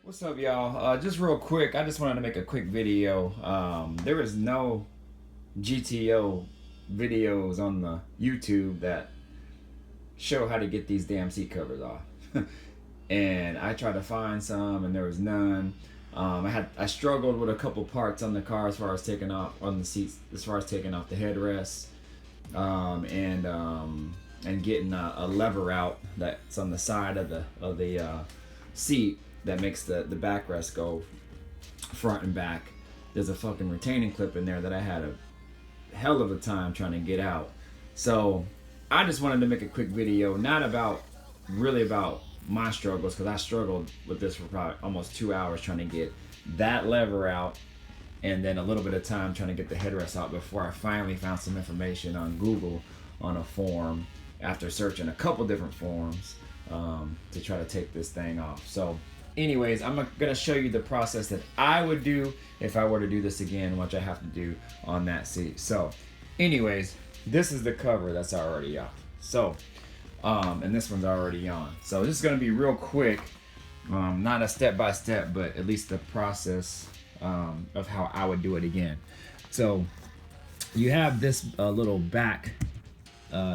What's up, y'all? Just real quick, I just wanted to make a quick video. There is no GTO videos on the YouTube that show how to get these damn seat covers off. And I tried to find some, and there was none. I struggled with a couple parts on the car as far as taking off on the seats, as far as taking off the headrest, and getting a lever out that's on the side of the seat that makes the backrest go front and back. There's a fucking retaining clip in there that I had a hell of a time trying to get out. So I just wanted to make a quick video, not about really about my struggles, because I struggled with this for probably almost 2 hours trying to get that lever out, and then a little bit of time trying to get the headrest out before I finally found some information on Google on a forum after searching a couple different forums to try to take this thing off. So anyways, I'm gonna show you the process that I would do if I were to do this again, which I have to do on that seat. So anyways, this is the cover that's already off. So and this one's already on. So this is gonna be real quick, not a step-by-step, but at least the process of how I would do it again. So you have this little back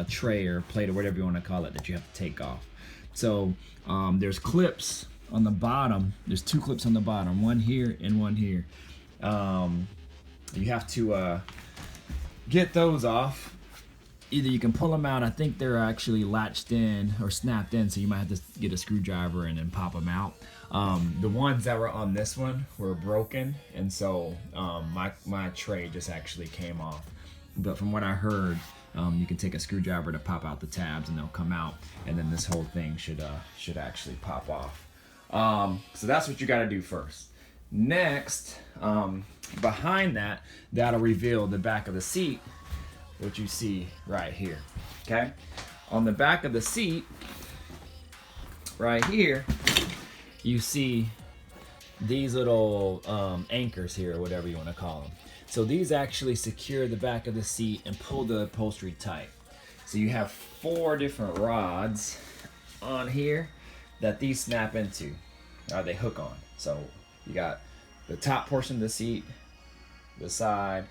tray or plate or whatever you want to call it that you have to take off. So there's clips on the bottom. There's two clips on the bottom, one here and one here. You have to get those off. Either you can pull them out. I think they're actually latched in or snapped in, so you might have to get a screwdriver and then pop them out. The ones that were on this one were broken, and so my tray just actually came off. But from what I heard, you can take a screwdriver to pop out the tabs and they'll come out, and then this whole thing should actually pop off. So that's what you got to do first. Next, behind that, that'll reveal the back of the seat, what you see right here. Okay, on the back of the seat, right here, you see these little anchors here, or whatever you want to call them. So these actually secure the back of the seat and pull the upholstery tight. So you have 4 different rods on here that these snap into, or they hook on. So you got the top portion of the seat, the side,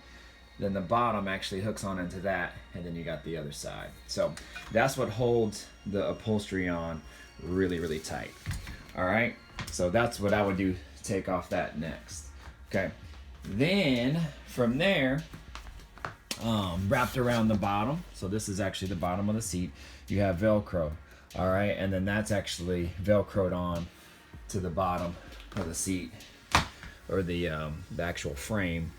then the bottom actually hooks on into that, and then you got the other side. So that's what holds the upholstery on really, really tight. All right, so that's what I would do to take off that next. Okay, then from there, wrapped around the bottom, so this is actually the bottom of the seat, you have Velcro. All right, and then that's actually Velcroed on to the bottom of the seat, or the actual frame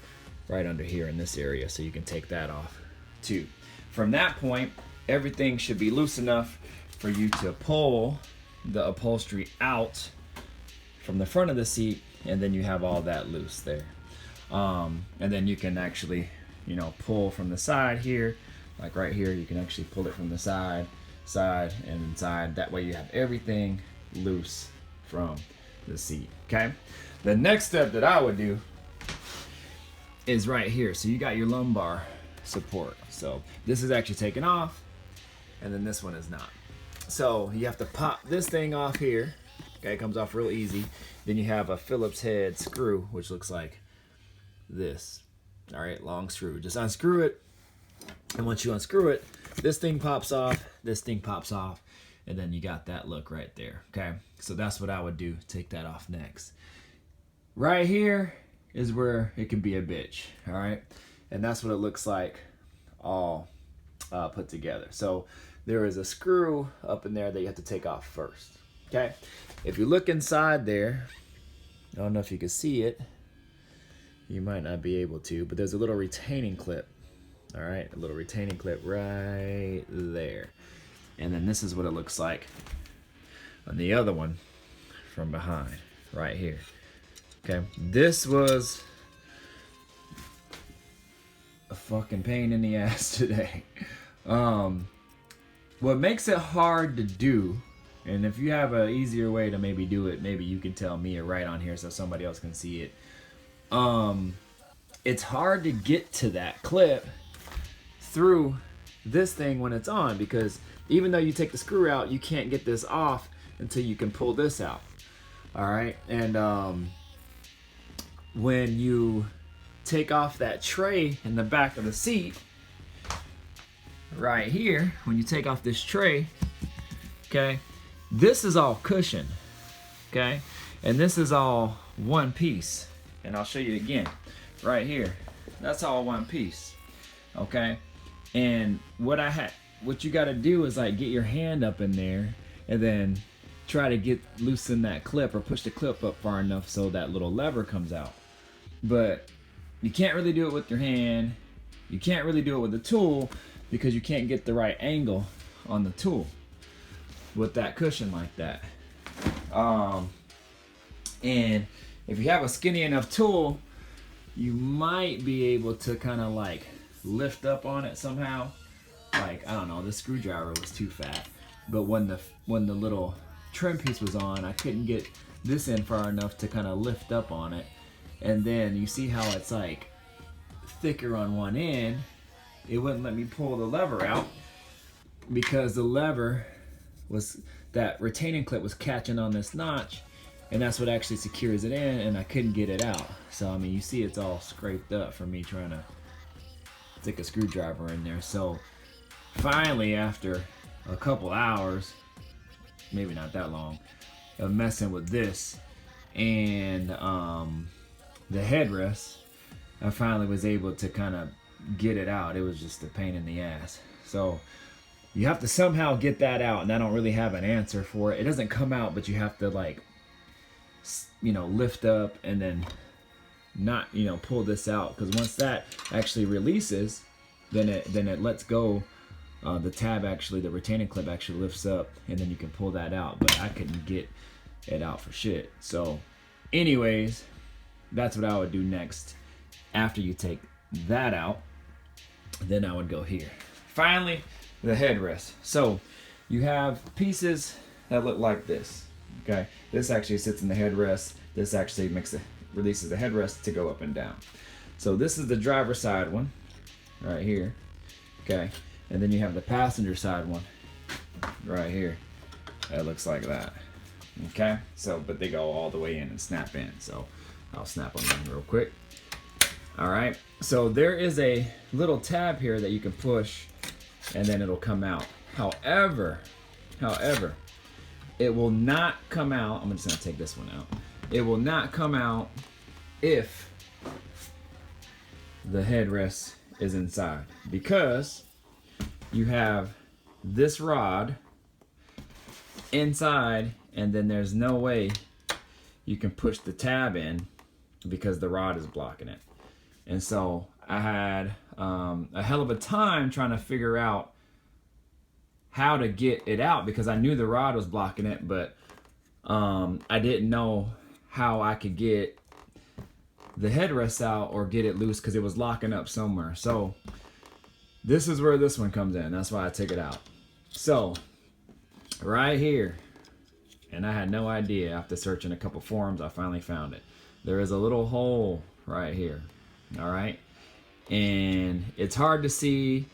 right under here in this area, so you can take that off too. From that point, everything should be loose enough for you to pull the upholstery out from the front of the seat, and then you have all that loose there. And then you can actually, pull from the side here, like right here, you can actually pull it from the side, and side. That way you have everything loose from the seat, okay? The next step that I would do is right here. So you got your lumbar support. So this is actually taken off, and then this one is not. So you have to pop this thing off here. Okay, it comes off real easy. Then you have a Phillips head screw, which looks like this. All right, long screw. Just unscrew it, and once you unscrew it, this thing pops off, this thing pops off, and then you got that look right there. Okay, so that's what I would do. Take that off next. Right here is where it can be a bitch. All right, and that's what it looks like all put together. So there is a screw up in there that you have to take off first. Okay, if you look inside there, I don't know if you can see it. You might not be able to, but there's a little retaining clip. All right, a little retaining clip right there. And then this is what it looks like on the other one from behind, right here. Okay, this was a fucking pain in the ass today. What makes it hard to do, and if you have an easier way to maybe do it, maybe you can tell me or write on here so somebody else can see it. It's hard to get to that clip through this thing when it's on, because even though you take the screw out, you can't get this off until you can pull this out. All right, and when you take off that tray in the back of the seat, right here, when you take off this tray, okay, this is all cushion, okay, and this is all one piece, and I'll show you again, right here, that's all one piece, okay, and what you got to do is like get your hand up in there, and then try to loosen that clip or push the clip up far enough so that little lever comes out. But you can't really do it with your hand. You can't really do it with the tool because you can't get the right angle on the tool with that cushion like that. And if you have a skinny enough tool, you might be able to kind of like lift up on it somehow. Like, I don't know, the screwdriver was too fat. But when the little trim piece was on, I couldn't get this in far enough to kind of lift up on it. And then you see how it's like thicker on one end. It wouldn't let me pull the lever out because the lever was, that retaining clip was catching on this notch, and that's what actually secures it in, and I couldn't get it out. So I mean, you see it's all scraped up from me trying to stick a screwdriver in there. So finally, after a couple hours, maybe not that long, of messing with this and the headrest, I finally was able to kind of get it out. It was just a pain in the ass. So you have to somehow get that out, and I don't really have an answer for it. It doesn't come out, but you have to, like, you know, lift up and then not, you know, pull this out, because once that actually releases, then it lets go. The tab actually, the retaining clip actually lifts up, and then you can pull that out, but I couldn't get it out for shit. So anyways, that's what I would do next. After you take that out, then I would go here. Finally, the headrest. So you have pieces that look like this, okay? This actually sits in the headrest. This actually releases the headrest to go up and down. So this is the driver's side one right here, okay? And then you have the passenger side one right here. That looks like that, okay? So, but they go all the way in and snap in. So I'll snap them in real quick. All right, so there is a little tab here that you can push and then it'll come out. However, it will not come out. I'm just gonna take this one out. It will not come out if the headrest is inside, because you have this rod inside, and then there's no way you can push the tab in because the rod is blocking it. And so I had a hell of a time trying to figure out how to get it out, because I knew the rod was blocking it, but I didn't know how I could get the headrest out or get it loose because it was locking up somewhere. So this is where this one comes in. That's why I took it out. So right here, and I had no idea, after searching a couple forums, I finally found it. There is a little hole right here. All right, and it's hard to see,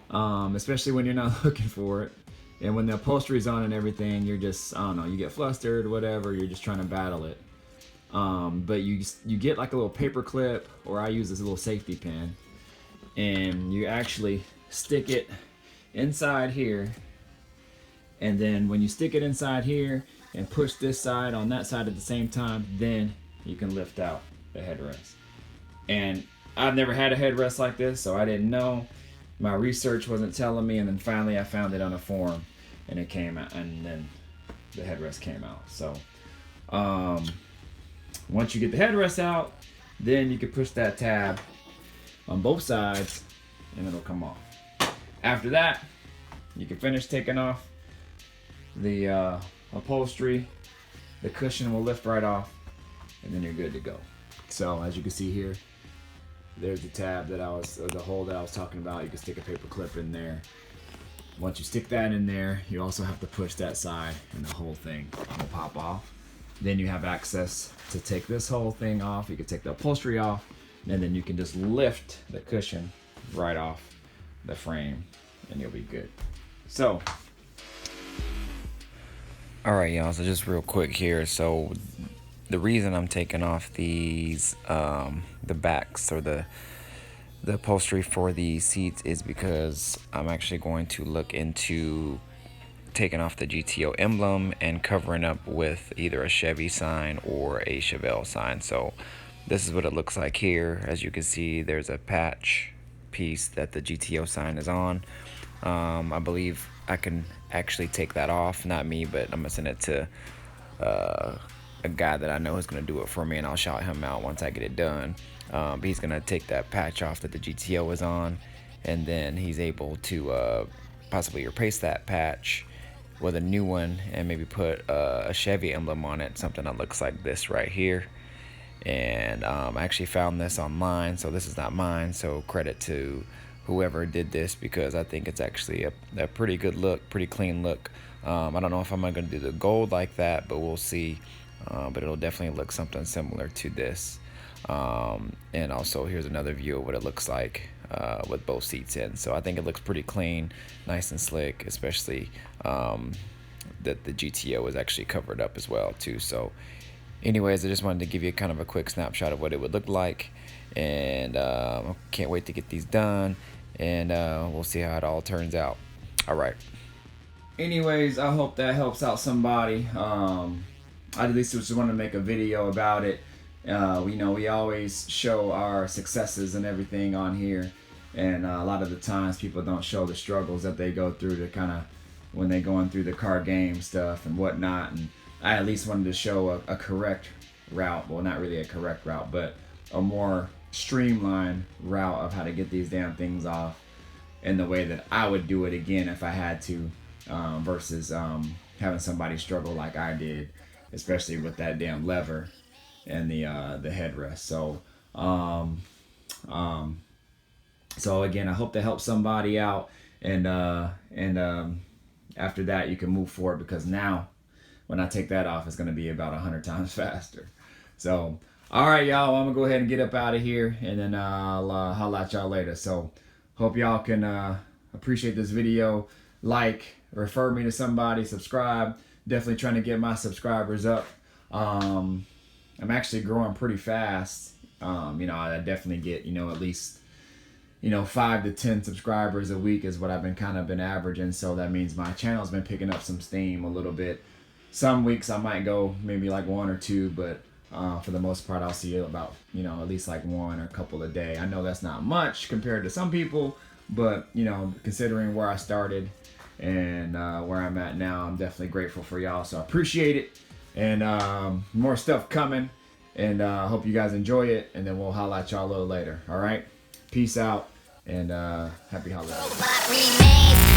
especially when you're not looking for it, and when the upholstery's on and everything, you're just, I don't know, you get flustered, whatever, you're just trying to battle it. But you get like a little paper clip, or I use this little safety pin, and you actually stick it inside here, and then when you stick it inside here and push this side on that side at the same time, then you can lift out the headrest. And I've never had a headrest like this, so I didn't know. My research wasn't telling me, and then finally I found it on a forum, and it came out, and then the headrest came out. So once you get the headrest out, then you can push that tab on both sides, and it'll come off. After that, you can finish taking off the upholstery. The cushion will lift right off, and then you're good to go. So as you can see here, there's the tab that the hole that I was talking about. You can stick a paper clip in there. Once you stick that in there, you also have to push that side, and the whole thing will pop off. Then you have access to take this whole thing off. You can take the upholstery off, and then you can just lift the cushion right off the frame, and you'll be good. So Alright, y'all, so just real quick here. So the reason I'm taking off these the backs, or the upholstery for the seats, is because I'm actually going to look into taking off the GTO emblem and covering up with either a Chevy sign or a Chevelle sign. So this is what it looks like here. As you can see, there's a patch piece that the GTO sign is on. I believe I can actually take that off. Not me, but I'm gonna send it to a guy that I know is gonna do it for me, and I'll shout him out once I get it done. But he's gonna take that patch off that the GTO is on, and then he's able to possibly replace that patch with a new one and maybe put a Chevy emblem on it, something that looks like this right here. And I actually found this online, so this is not mine, so credit to whoever did this, because I think it's actually a pretty good look, pretty clean look. I don't know if I'm going to do the gold like that, but we'll see. But it'll definitely look something similar to this. And also here's another view of what it looks like with both seats in. So I think it looks pretty clean, nice and slick, especially that the GTO is actually covered up as well too. So anyways, I just wanted to give you kind of a quick snapshot of what it would look like, and can't wait to get these done, and we'll see how it all turns out. All right. Anyways, I hope that helps out somebody. I at least just wanted to make a video about it. We always show our successes and everything on here, and a lot of the times people don't show the struggles that they go through to kind of when they're going through the car game stuff and whatnot. And I at least wanted to show a correct route. Well, not really a correct route, but a more streamlined route of how to get these damn things off in the way that I would do it again if I had to, versus having somebody struggle like I did, especially with that damn lever and the headrest. So again, I hope to help somebody out, and after that you can move forward, because now when I take that off, it's going to be about 100 times faster. So, all right, y'all, I'm going to go ahead and get up out of here, and then I'll holla at y'all later. So, hope y'all can appreciate this video. Like, refer me to somebody, subscribe. Definitely trying to get my subscribers up. I'm actually growing pretty fast. I definitely get, at least 5 to 10 subscribers a week is what I've been averaging. So that means my channel's been picking up some steam a little bit. Some weeks I might go maybe like 1 or 2, but for the most part I'll see about at least like 1 or a couple a day. I know that's not much compared to some people, but considering where I started and where I'm at now, I'm definitely grateful for y'all. So I appreciate it, and more stuff coming, and I hope you guys enjoy it, and then we'll holla at y'all a little later. All right, peace out, and happy holidays.